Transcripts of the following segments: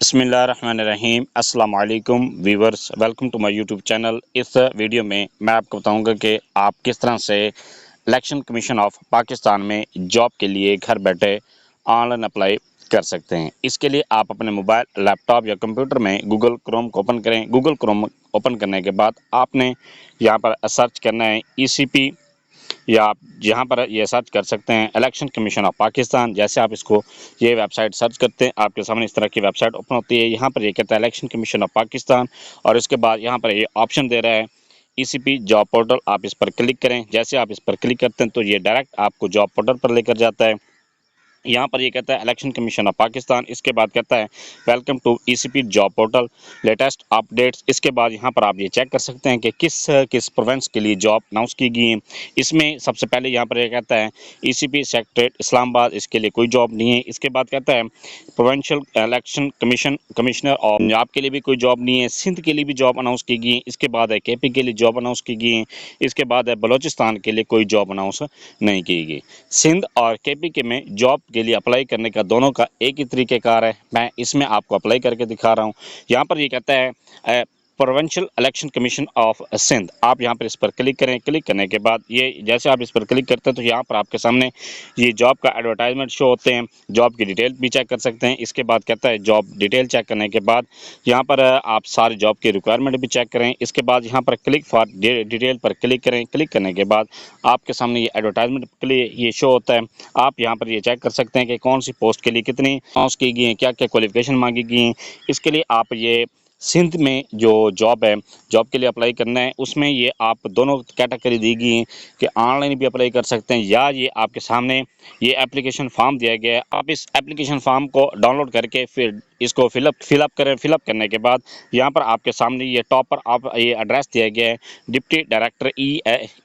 बिस्मिल्लाहिर्रहमानिर्रहीम अस्सलाम वालेकुम viewers, welcome to my YouTube channel. इस वीडियो में मैं आपको बताऊंगा कि आप किस तरह से इलेक्शन कमीशन ऑफ पाकिस्तान में जॉब के लिए घर बैठे ऑनलाइन अप्लाई कर सकते हैं। इसके लिए आप अपने मोबाइल, लैपटॉप या कंप्यूटर में गूगल क्रोम को ओपन करें। गूगल क्रोम ओपन करने के बाद आपने यहाँ पर सर्च करना है ECP, या आप यहाँ पर ये सर्च कर सकते हैं इलेक्शन कमीशन ऑफ पाकिस्तान। जैसे आप इसको ये वेबसाइट सर्च करते हैं, आपके सामने इस तरह की वेबसाइट ओपन होती है। यहाँ पर ये कहता है इलेक्शन कमीशन ऑफ पाकिस्तान, और इसके बाद यहाँ पर ये ऑप्शन दे रहा है ECP जॉब पोर्टल। आप इस पर क्लिक करें। जैसे आप इस पर क्लिक करते हैं तो ये डायरेक्ट आपको जॉब पोर्टल पर लेकर जाता है। यहाँ पर ये कहता है इलेक्शन कमीशन ऑफ पाकिस्तान। इसके बाद कहता है welcome to ECP job portal latest updates. इसके बाद यहाँ पर आप ये चेक कर सकते हैं कि किस किस प्रोविंस के लिए जॉब अनाउंस की गई है। इसमें सबसे पहले यहाँ पर ये कहता है ECP सेक्रेटरीट इस्लामाबाद, इसके लिए कोई जॉब नहीं है। इसके बाद कहता है प्रोविंशियल इलेक्शन कमिश्नर, और पंजाब के लिए भी कोई जॉब नहीं है। सिंध के लिए भी जॉब अनाउंस की गई है। इसके बाद है KP के लिए जॉब अनाउंस की गई है। इसके बाद है बलोचिस्तान के लिए कोई जॉब अनाउंस नहीं की गई। सिंध और KP के में जॉब के लिए अप्लाई करने का दोनों का एक ही तरीक़ेकार है। मैं इसमें आपको अप्लाई करके दिखा रहा हूँ। यहाँ पर ये कहता है provincial election commission of Sindh. आप यहाँ पर इस पर क्लिक करें। क्लिक करने के बाद ये जैसे आप इस पर क्लिक करते हैं तो यहाँ पर आपके सामने ये जॉब का एडवर्टाइजमेंट शो होते हैं। जॉब की डिटेल भी चेक कर सकते हैं। इसके बाद कहता है जॉब डिटेल चेक करने के बाद यहाँ पर आप सारे जॉब की रिक्वायरमेंट भी चेक करें। इसके बाद यहाँ पर क्लिक फॉर डिटेल पर क्लिक करें। क्लिक करने के बाद आपके सामने ये एडवर्टाइजमेंट के लिए ये शो होता है। आप यहाँ पर ये चेक कर सकते हैं कि कौन सी पोस्ट के लिए कितनी अनाउंस की गई हैं, क्या क्या क्वालिफिकेशन मांगी गई हैं। इसके लिए आप ये सिंध में जो जॉब है, जॉब के लिए अप्लाई करना है, उसमें ये आप दोनों कैटेगरी दी गई हैं कि ऑनलाइन भी अप्लाई कर सकते हैं, या ये आपके सामने ये एप्लीकेशन फॉर्म दिया गया है। आप इस एप्लीकेशन फॉर्म को डाउनलोड करके फिर इसको फिलअप करें। फिलअप करने के बाद यहाँ पर आपके सामने ये टॉप पर आप ये एड्रेस दिया गया है, deputy director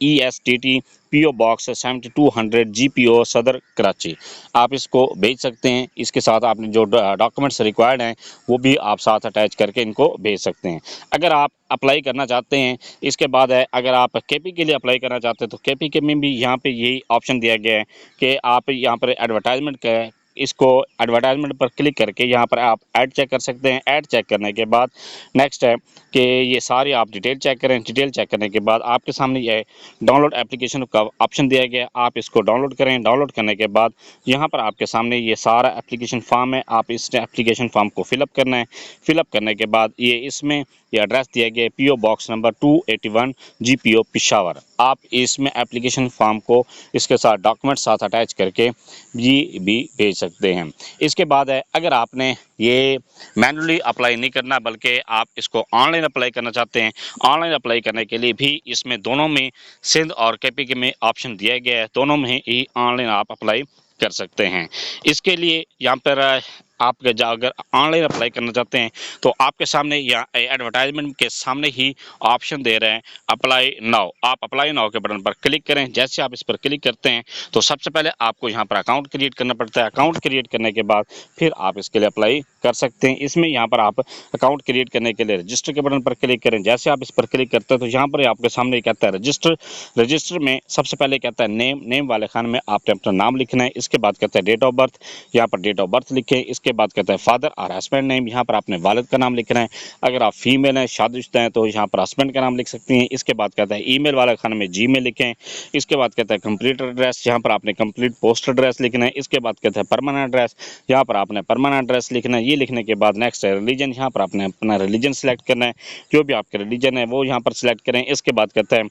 ESTT PO box 7200 GPO सदर कराची। आप इसको भेज सकते हैं। इसके साथ आपने जो डॉक्यूमेंट्स रिक्वायर्ड हैं वो भी आप साथ अटैच करके इनको भेज सकते हैं। अगर आप अप्लाई करना चाहते हैं, इसके बाद है अगर आप KP के लिए अप्लाई करना चाहते हैं तो KP के में भी यहाँ पे यही ऑप्शन दिया गया है कि आप यहाँ पर एडवर्टाइजमेंट का इसको एडवर्टाइजमेंट पर क्लिक करके यहाँ पर आप ऐड चेक कर सकते हैं। ऐड चेक करने के बाद नेक्स्ट है कि ये सारी आप डिटेल चेक करें। डिटेल चेक करने के बाद आपके सामने ये डाउनलोड एप्लीकेशन का ऑप्शन दिया गया है। आप इसको डाउनलोड करें। डाउनलोड करने के बाद यहाँ पर आपके सामने ये सारा एप्लीकेशन फॉर्म है। आप इस एप्लीकेशन फॉर्म को फिलअप करना है। फिलअप करने के बाद ये इसमें ये एड्रेस दिया गया है PO box number 281 GPO Peshawar. आप इसमें एप्लीकेशन फॉर्म को इसके साथ डॉक्यूमेंट साथ अटैच करके भी भेज सकते हैं। इसके बाद है अगर आपने ये मैनुअली अप्लाई नहीं करना बल्कि आप इसको ऑनलाइन अप्लाई करना चाहते हैं, ऑनलाइन अप्लाई करने के लिए भी इसमें दोनों में सिंध और KP के में ऑप्शन दिया गया है। दोनों में ही ऑनलाइन आप अप्लाई कर सकते हैं। इसके लिए यहाँ पर आप अगर ऑनलाइन अप्लाई करना चाहते हैं तो आपके सामने या एडवर्टाइजमेंट के सामने ही ऑप्शन दे रहे हैं अप्लाई नाउ। आप अप्लाई नाउ के बटन पर क्लिक करें। जैसे आप इस पर क्लिक करते हैं तो सबसे पहले आपको यहाँ पर अकाउंट क्रिएट करना पड़ता है। अकाउंट क्रिएट करने के बाद फिर आप इसके लिए अप्लाई कर सकते हैं। इसमें यहाँ पर आप अकाउंट क्रिएट करने के लिए रजिस्टर के बटन पर क्लिक करें। जैसे आप इस पर क्लिक करते हैं तो यहाँ पर आपके सामने कहता है रजिस्टर। रजिस्टर में सबसे पहले कहता है नेम वाले खाने में आपने अपना नाम लिखना है। इसके बाद कहता है डेट ऑफ बर्थ, यहाँ पर डेट ऑफ बर्थ लिखें। इसके बाद कहता है फादर और हस्बैंड नेम, यहाँ पर आपने वालिद का नाम लिखना है। अगर आप फीमेल हैं, शादीशुदा हैं तो यहाँ पर हस्बैंड का नाम लिख सकती हैं। इसके बाद कहता है ईमेल वाले खाने में Gmail लिखें। इसके बाद कहता है कंप्लीट एड्रेस, यहाँ पर आपने कंप्लीट पोस्ट एड्रेस लिखना है। इसके बाद कहता है परमानेंट एड्रेस, यहाँ पर आपने परमानेंट एड्रेस लिखना है। ये लिखने के बाद नेक्स्ट है रिलीजन, यहाँ पर आपने अपना रिलीजन सेलेक्ट करना है। जो भी आपके रिलीजन है वो यहाँ पर सिलेक्ट करें। इसके बाद कहता है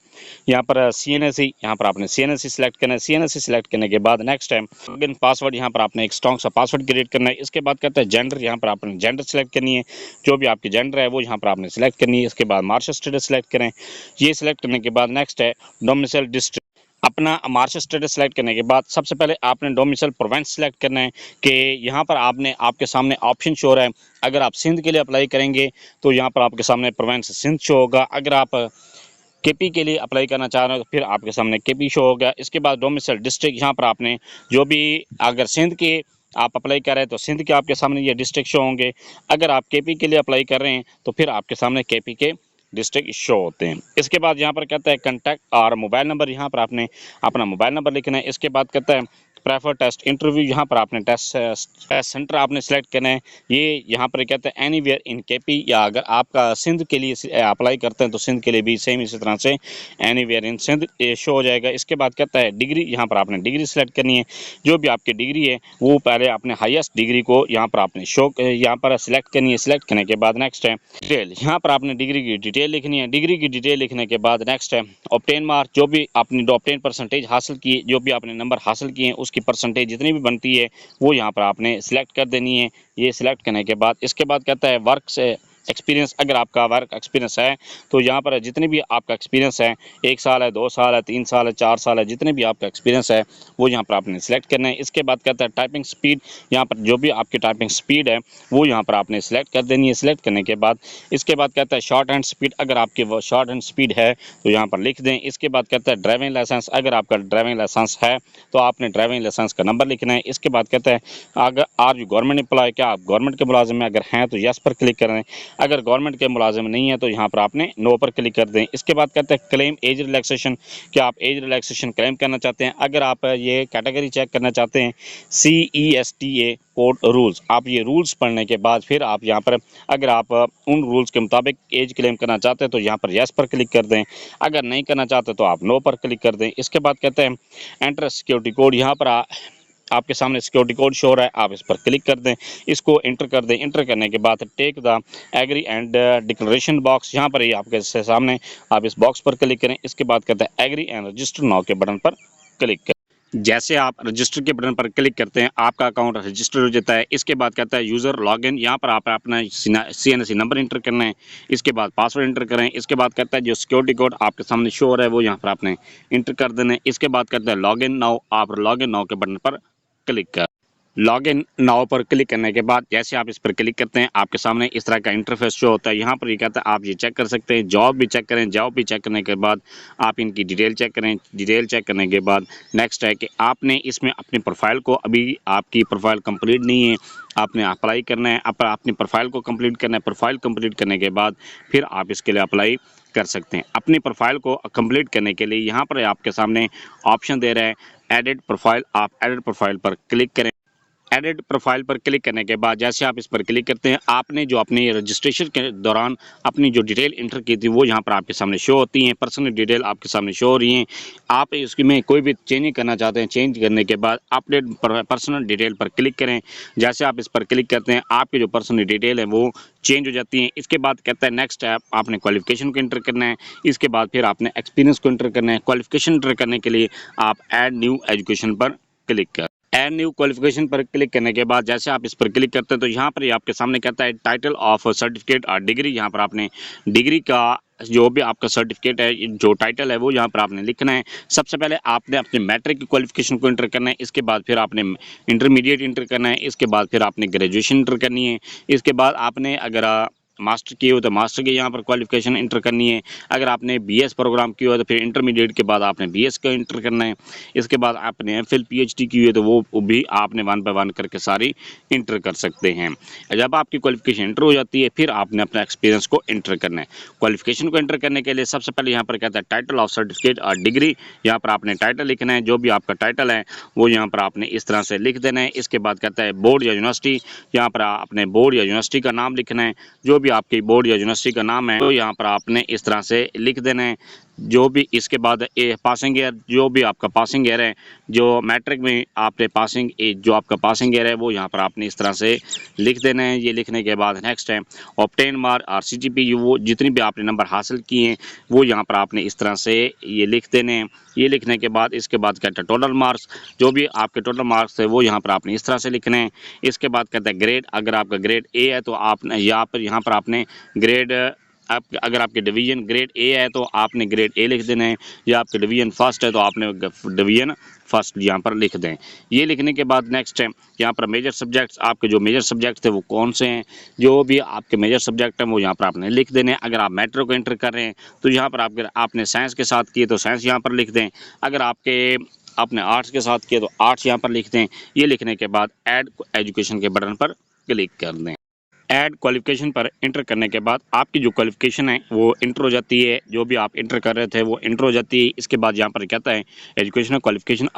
यहाँ पर CNSE, यहाँ पर आपने CNSE सिलेक्ट करना है। CNSE सिलेक्ट करने के बाद नेक्स्ट है लॉगिन पासवर्ड, यहाँ पर आपने एक स्ट्रॉन्ग सा पासवर्ड क्रिएट करना है। इसके बाद कहता है जेंडर, यहाँ पर आपने जेंडर सेलेक्ट करनी है। जो भी आपकी जेंडर है वो यहाँ पर आपने सेलेक्ट करनी है। इसके बाद मार्शल स्टेटस सेलेक्ट करें। ये सिलेक्ट करने के बाद नेक्स्ट है डोमिसाइल डिस्ट्रिक्ट। अपना मार्शल स्टेटस सेलेक्ट करने के बाद सबसे पहले आपने डोमिसाइल प्रोविंस सेलेक्ट करना है कि यहाँ पर आपने आपके सामने ऑप्शन शो हो रहा है। अगर आप सिंध के लिए अप्लाई करेंगे तो यहाँ पर आपके सामने प्रोविंस सिंध शो होगा। अगर आप KP के लिए अप्लाई करना चाह रहे हो तो फिर आपके सामने KP शो हो गया। इसके बाद डोमिसाइल डिस्ट्रिक्ट, यहाँ पर आपने जो भी अगर सिंध के आप अप्लाई कर रहे हैं तो सिंध के आपके सामने ये डिस्ट्रिक्ट शो होंगे। अगर आप KP के लिए अप्लाई कर रहे हैं तो फिर आपके सामने KP के डिस्ट्रिक्ट शो होते हैं। इसके बाद यहाँ पर कहता है कॉन्टैक्ट और मोबाइल नंबर, यहाँ पर आपने अपना मोबाइल नंबर लिखना है। इसके बाद कहता है प्रेफर टेस्ट इंटरव्यू, यहाँ पर आपने टेस्ट सेंटर आपने सेलेक्ट करना है। ये यहाँ पर कहते हैं एनीवेयर इन केपी, या अगर आपका सिंध के लिए अप्लाई करते हैं तो सिंध के लिए भी सेम इसी तरह से एनीवेयर इन सिंध शो हो जाएगा। इसके बाद कहता है डिग्री, यहाँ पर आपने डिग्री सेलेक्ट करनी है। जो भी आपकी डिग्री है वो पहले अपने हाईएस्ट डिग्री को यहाँ पर आपने यहाँ पर सिलेक्ट करनी है। सिलेक्ट करने के बाद नेक्स्ट है डिटेल, यहाँ पर आपने डिग्री की डिटेल लिखनी है। डिग्री की डिटेल लिखने के बाद नेक्स्ट है ऑब्टेन मार्क, जो भी आपने ऑब्टेन परसेंटेज हासिल की, जो भी आपने नंबर हासिल किए हैं उसकी परसेंटेज जितनी भी बनती है वो यहाँ पर आपने सिलेक्ट कर देनी है। ये सिलेक्ट करने के बाद इसके बाद कहता है वर्क से एक्सपीरियंस, अगर आपका वर्क एक्सपीरियंस है तो यहाँ पर जितने भी आपका एक्सपीरियंस है, 1 साल है, 2 साल है, 3 साल है, 4 साल है, जितने भी आपका एक्सपीरियंस है वो यहाँ पर आपने सेलेक्ट करना है। इसके बाद कहता है टाइपिंग स्पीड, यहाँ पर जो भी आपकी टाइपिंग स्पीड है वो यहाँ पर आपने सेलेक्ट कर देनी है। सिलेक्ट करने के बाद इसके बाद कहता है शॉर्ट हैंड स्पीड, अगर आपकी वो शॉर्ट हैंड स्पीड है तो यहाँ पर लिख दें। इसके बाद कहता है ड्राइविंग लाइसेंस, अगर आपका ड्राइविंग लाइसेंस है तो आपने ड्राइविंग लाइसेंस का नंबर लिखना है। इसके बाद कहता है अगर आर यू गवर्नमेंट एम्प्लॉय, क्या आप गवर्नमेंट के मुलाजिम में अगर हैं तो यस पर क्लिक करें, अगर गवर्नमेंट के मुलाजिम नहीं है तो यहाँ पर आपने नो पर क्लिक कर दें। इसके बाद कहते हैं क्लेम एज रिलैक्सेशन, क्या आप एज रिलैक्सेशन क्लेम करना चाहते हैं। अगर आप ये कैटेगरी चेक करना चाहते हैं CESTA कोड रूल्स, आप ये रूल्स पढ़ने के बाद फिर आप यहाँ पर अगर आप उन रूल्स के मुताबिक एज क्लेम करना चाहते हैं तो यहाँ पर यस पर क्लिक कर दें, अगर नहीं करना चाहते तो आप नो पर क्लिक कर दें। इसके बाद कहते हैं एंटर सिक्योरिटी कोड, यहाँ पर आपके सामने सिक्योरिटी कोड शो हो रहा है, आप इस पर क्लिक कर दें, इसको इंटर कर दें। इंटर करने के बाद take the agree and declaration box, यहाँ पर ही आपके सामने आप इस बॉक्स पर क्लिक करें। इसके बाद कहते हैं एग्री एंड रजिस्टर नाउ के बटन पर क्लिक करें। जैसे आप रजिस्टर के बटन पर क्लिक करते हैं आपका अकाउंट रजिस्टर हो जाता है। इसके बाद कहता है यूज़र लॉगिन, यहाँ पर आप अपना CNC नंबर इंटर करना है। इसके बाद पासवर्ड इंटर करें। इसके बाद कहता है जो सिक्योरिटी कोड आपके सामने शो हो रहा है वो यहाँ पर आपने इंटर कर देना है। इसके बाद कहता है लॉगिन नाउ, आप लॉगिन नाउ के बटन पर क्लिक कर। लॉगिन नाउ पर क्लिक करने के बाद जैसे आप इस पर क्लिक करते हैं आपके सामने इस तरह का इंटरफेस शो होता है। यहाँ पर ये कहता है आप ये चेक कर सकते हैं, जॉब भी चेक करें। जॉब भी चेक करने के बाद आप इनकी डिटेल चेक करें। डिटेल चेक करने के बाद नेक्स्ट है कि आपने इसमें अपनी प्रोफाइल को, अभी आपकी प्रोफाइल कंप्लीट नहीं है, आपने अप्लाई करना है, अपनी प्रोफाइल को कंप्लीट करना है। प्रोफाइल कंप्लीट करने के बाद फिर आप इसके लिए अप्लाई कर सकते हैं। अपनी प्रोफाइल को कंप्लीट करने के लिए यहाँ पर आपके सामने ऑप्शन दे रहा है एडिट प्रोफाइल, आप एडिट प्रोफाइल पर क्लिक करें। एडिट प्रोफाइल पर क्लिक करने के बाद जैसे आप इस पर क्लिक करते हैं आपने जो अपने रजिस्ट्रेशन के दौरान अपनी जो डिटेल इंटर की थी वो यहाँ पर आपके सामने शो होती हैं। पर्सनल डिटेल आपके सामने शो हो रही हैं। आप इसमें कोई भी चेंजिंग करना चाहते हैं, चेंज करने के बाद अपडेट पर्सनल डिटेल पर क्लिक करें। जैसे आप इस पर क्लिक करते हैं आपकी जो पर्सनल डिटेल है वो चेंज हो जाती हैं। इसके बाद कहता है नेक्स्ट है आपने क्वालिफिकेशन को इंटर करना है। इसके बाद फिर आपने एक्सपीरियंस को इंटर करना है। क्वालिफिकेशन इंटर करने के लिए आप ऐड न्यू एजुकेशन पर क्लिक करें। एड न्यू क्वालिफिकेशन पर क्लिक करने के बाद जैसे आप इस पर क्लिक करते हैं तो यहाँ पर ही आपके सामने कहता है टाइटल ऑफ सर्टिफिकेट और डिग्री, यहाँ पर आपने डिग्री का जो भी आपका सर्टिफिकेट है, जो टाइटल है वो यहाँ पर आपने लिखना है। सबसे पहले आपने अपने मैट्रिक की क्वालिफिकेशन को इंटर करना है। इसके बाद फिर आपने इंटरमीडिएट इंटर करना है। इसके बाद फिर आपने ग्रेजुएशन इंटर करनी है। इसके बाद आपने अगर मास्टर की हो तो मास्टर की यहाँ पर क्वालिफिकेशन इंटर करनी है। अगर आपने BS प्रोग्राम की हो तो फिर इंटरमीडिएट के बाद आपने BS का इंटर करना है। इसके बाद आपने MPhil PhD की हुई है तो वो भी आपने 1 बाय 1 करके सारी इंटर कर सकते हैं। जब आपकी क्वालिफिकेशन इंटर हो जाती है फिर आपने अपना एक्सपीरियंस को इंटर करना है। क्वालिफिकेशन को इंटर करने के लिए सबसे पहले यहाँ पर कहता है टाइटल ऑफ सर्टिफिकेट और डिग्री, यहाँ पर आपने टाइटल लिखना है। जो भी आपका टाइटल है वो यहाँ पर आपने इस तरह से लिख देना है। इसके बाद कहता है बोर्ड या यूनिवर्सिटी, यहाँ पर आपने बोर्ड या यूनिवर्सिटी का नाम लिखना है। जो भी आपकी बोर्ड या यूनिवर्सिटी का नाम है तो यहाँ पर आपने इस तरह से लिख देना है। जो भी इसके बाद पासिंग ईयर, जो भी आपका पासिंग ईयर है, जो मैट्रिक में आपने पासिंग जो आपका पासिंग ईयर है वो यहाँ पर आपने इस तरह से लिख देना है। ये लिखने के बाद नेक्स्ट है ऑब्टेन मार्क और CGP, वो जितनी भी आपने नंबर हासिल किए हैं वो यहाँ पर आपने इस तरह से ये लिख देने हैं। ये लिखने के बाद इसके बाद कहता है टोटल मार्क्स, जो भी आपके टोटल मार्क्स है वो यहाँ पर आपने इस तरह से लिखने हैं। इसके बाद कहता है ग्रेड, अगर आपका ग्रेड A है तो आपने यहाँ पर आपने ग्रेड अगर आपके डिवीजन ग्रेड A है तो आपने ग्रेड A लिख देना है, या आपके डिवीजन फर्स्ट है तो आपने डिवीजन फर्स्ट यहाँ पर लिख दें। ये लिखने के बाद नेक्स्ट है यहाँ पर मेजर सब्जेक्ट्स, आपके जो मेजर सब्जेक्ट थे वो कौन से हैं, जो भी आपके मेजर सब्जेक्ट हैं वो यहाँ पर आपने लिख देने हैं। अगर आप मेट्रो को एंटर कर रहे हैं तो यहाँ पर आपने साइंस के साथ किए तो साइंस यहाँ पर लिख दें। अगर आपने आर्ट्स के साथ किए तो आर्ट्स यहाँ पर लिख दें। ये लिखने के बाद ऐड एजुकेशन के बटन पर क्लिक कर दें। ऐड क्वालिफिकेशन पर इंटर करने के बाद आपकी जो क्वालिफिकेशन है वो इंटर हो जाती है, जो भी आप इंटर कर रहे थे वो इंटर हो जाती है। इसके बाद यहाँ पर कहता है एजुकेशनल क्वालिफिकेशन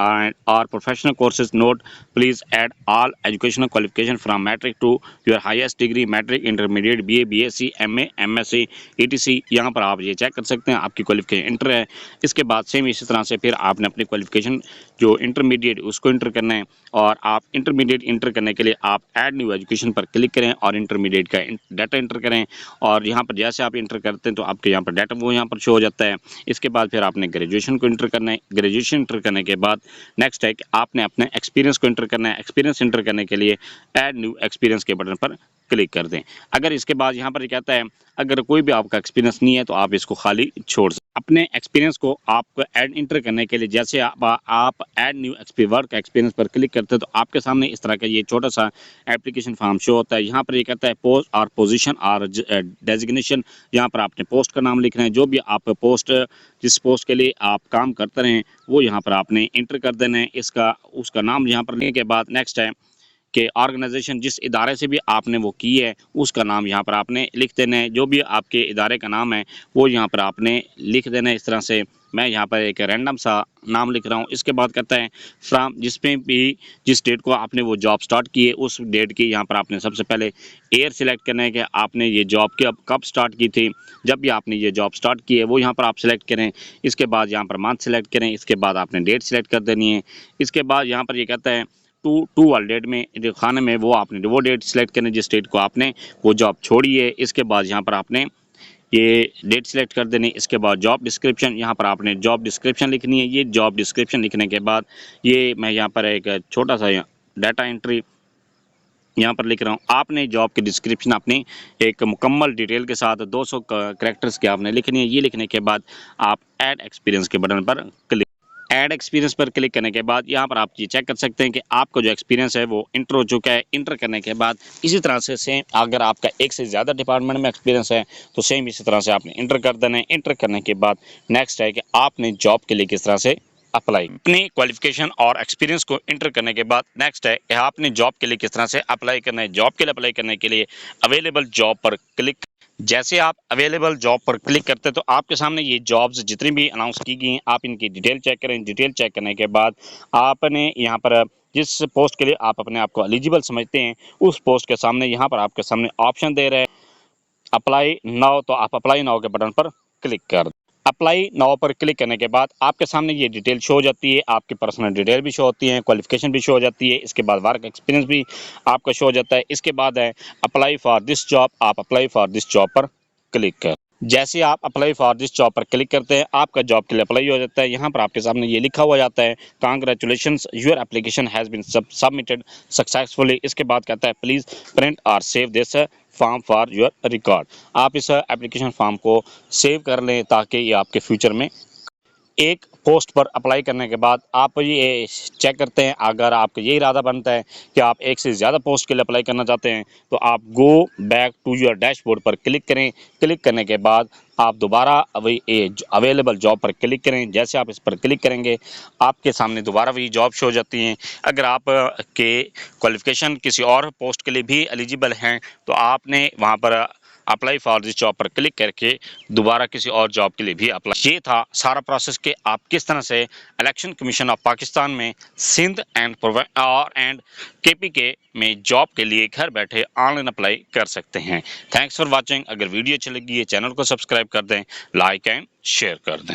और professional courses note please add all educational qualification from matric to your highest degree matric intermediate BA BSc MA MSc ETC. यहाँ पर आप ये चेक कर सकते हैं आपकी क्वालिफिकेशन इंटर है। इसके बाद सेम इसी तरह से फिर आपने अपनी क्वालिफिकेशन जो इंटरमीडिएट उसको इंटर करना है, और आप इंटरमीडिएट इंटर करने के लिए आप ऐड न्यू एजुकेशन पर क्लिक करें और इंटरमीडिएट का डाटा इंटर करें। और यहाँ पर जैसे आप इंटर करते हैं तो आपके यहाँ पर डाटा वो यहाँ पर शो हो जाता है। इसके बाद फिर आपने ग्रेजुएशन को इंटर करना है। ग्रेजुएशन इंटर करने के बाद नेक्स्ट है कि आपने अपने एक्सपीरियंस को इंटर करना है। एक्सपीरियंस इंटर करने के लिए ऐड न्यू एक्सपीरियंस के बटन पर क्लिक कर दें। अगर इसके बाद यहाँ पर ये कहता है अगर कोई भी आपका एक्सपीरियंस नहीं है तो आप इसको खाली छोड़ सकते। अपने एक्सपीरियंस को आपको ऐड इंटर करने के लिए जैसे आप ऐड न्यू वर्क एक्सपीरियंस पर क्लिक करते हैं तो आपके सामने इस तरह का ये छोटा सा एप्लीकेशन फॉर्म शो होता है। यहाँ पर ये कहता है पोस्ट और पोजीशन और डेजिग्नेशन। यहाँ पर आपने पोस्ट का नाम लिखना है, जो भी आप पोस्ट जिस पोस्ट के लिए आप काम करते रहें वो यहाँ पर आपने इंटर कर देना है। इसका उसका नाम यहाँ पर लिखने के बाद नेक्स्ट है कि ऑर्गेनाइजेशन जिस इदारे से भी आपने वो की है उसका नाम यहाँ पर आपने लिख देना है। जो भी आपके इदारे का नाम है वो यहाँ पर आपने लिख देना है। इस तरह से मैं यहाँ पर एक रैंडम सा नाम लिख रहा हूँ। इसके बाद कहता है फ्राम जिसमें भी जिस डेट को आपने वो जॉब स्टार्ट की है उस डेट की यहाँ पर आपने सबसे पहले ईयर सिलेक्ट करना है कि आपने ये जॉब कब स्टार्ट की थी। जब भी आपने ये जॉब स्टार्ट की है वो यहाँ पर आप सिलेक्ट करें। इसके बाद यहाँ पर मंथ सिलेक्ट करें। इसके बाद आपने डेट सिलेक्ट कर देनी है। इसके बाद यहाँ पर ये कहता है टू वाले डेट में जो खाने में वो आपने वो डेट सिलेक्ट करनी जिस डेट को आपने वो जॉब छोड़ी है। इसके बाद यहाँ पर आपने ये डेट सिलेक्ट कर देनी। इसके बाद जॉब डिस्क्रिप्शन, यहाँ पर आपने जॉब डिस्क्रिप्शन लिखनी है। ये जॉब डिस्क्रिप्शन लिखने के बाद ये मैं यहाँ पर एक छोटा सा डाटा एंट्री यहाँ पर लिख रहा हूँ। आपने जॉब की डिस्क्रिप्शन अपनी एक मुकम्मल डिटेल के साथ 200 कैरेक्टर्स की आपने लिखनी है। ये लिखने के बाद आप ऐड एक्सपीरियंस के बटन पर क्लिक ऐड एक्सपीरियंस पर क्लिक करने के बाद यहाँ पर आप ये चेक कर सकते हैं कि आपका जो एक्सपीरियंस है वो इंटर हो चुका है। इंटर करने के बाद इसी तरह से सेम अगर आपका एक से ज़्यादा डिपार्टमेंट में एक्सपीरियंस है तो सेम इसी तरह से आपने इंटर कर देना है। इंटर करने के बाद नेक्स्ट है कि आपने जॉब के लिए किस तरह से अप्लाई अपनी क्वालिफिकेशन और एक्सपीरियंस को इंटर करने के बाद नेक्स्ट है कि आपने जॉब के लिए किस तरह से अप्लाई करना है। जॉब के लिए अप्लाई करने के लिए अवेलेबल जॉब पर क्लिक जैसे आप अवेलेबल जॉब पर क्लिक करते हैं तो आपके सामने ये जॉब्स जितनी भी अनाउंस की गई हैं आप इनकी डिटेल चेक करें। डिटेल चेक करने के बाद आपने यहाँ पर जिस पोस्ट के लिए आप अपने आप को एलिजिबल समझते हैं उस पोस्ट के सामने यहाँ पर आपके सामने ऑप्शन दे रहे हैं अप्लाई नाउ, तो आप अप्लाई नाउ के बटन पर क्लिक कर दें। अप्लाई नाउ पर क्लिक करने के बाद आपके सामने ये डिटेल शो हो जाती है। आपकी पर्सनल डिटेल भी शो होती है, क्वालिफिकेशन भी शो हो जाती है। इसके बाद वर्क एक्सपीरियंस भी आपका शो हो जाता है। इसके बाद है अप्लाई फॉर दिस जॉब, आप अप्लाई फॉर दिस जॉब पर क्लिक कर जैसे आप अप्लाई फॉर दिस जॉब पर क्लिक करते हैं आपका जॉब के लिए अप्लाई हो जाता है। यहाँ पर आपके सामने ये लिखा हुआ जाता है congratulations your application has been submitted successfully. इसके बाद कहता है प्लीज़ प्रिंट और save this form for your record. आप इस एप्लीकेशन फॉर्म को सेव कर लें ताकि ये आपके फ्यूचर में एक पोस्ट पर अप्लाई करने के बाद आप ये चेक करते हैं अगर आपका ये इरादा बनता है कि आप एक से ज़्यादा पोस्ट के लिए अप्लाई करना चाहते हैं तो आप go back to your dashboard पर क्लिक करें। क्लिक करने के बाद आप दोबारा वही अवेलेबल जॉब पर क्लिक करें। जैसे आप इस पर क्लिक करेंगे आपके सामने दोबारा वही जॉब शो हो जाती हैं। अगर आप के क्वालिफिकेशन किसी और पोस्ट के लिए भी एलिजिबल हैं तो आपने वहाँ पर अप्लाई फॉर दिस जॉब पर क्लिक करके दोबारा किसी और जॉब के लिए भी अप्लाई। ये था सारा प्रोसेस कि आप किस तरह से इलेक्शन कमीशन ऑफ पाकिस्तान में सिंध एंड KPK में जॉब के लिए घर बैठे ऑनलाइन अप्लाई कर सकते हैं। Thanks for watching. अगर वीडियो अच्छी लगी है चैनल को सब्सक्राइब कर दें, लाइक एंड शेयर कर दें।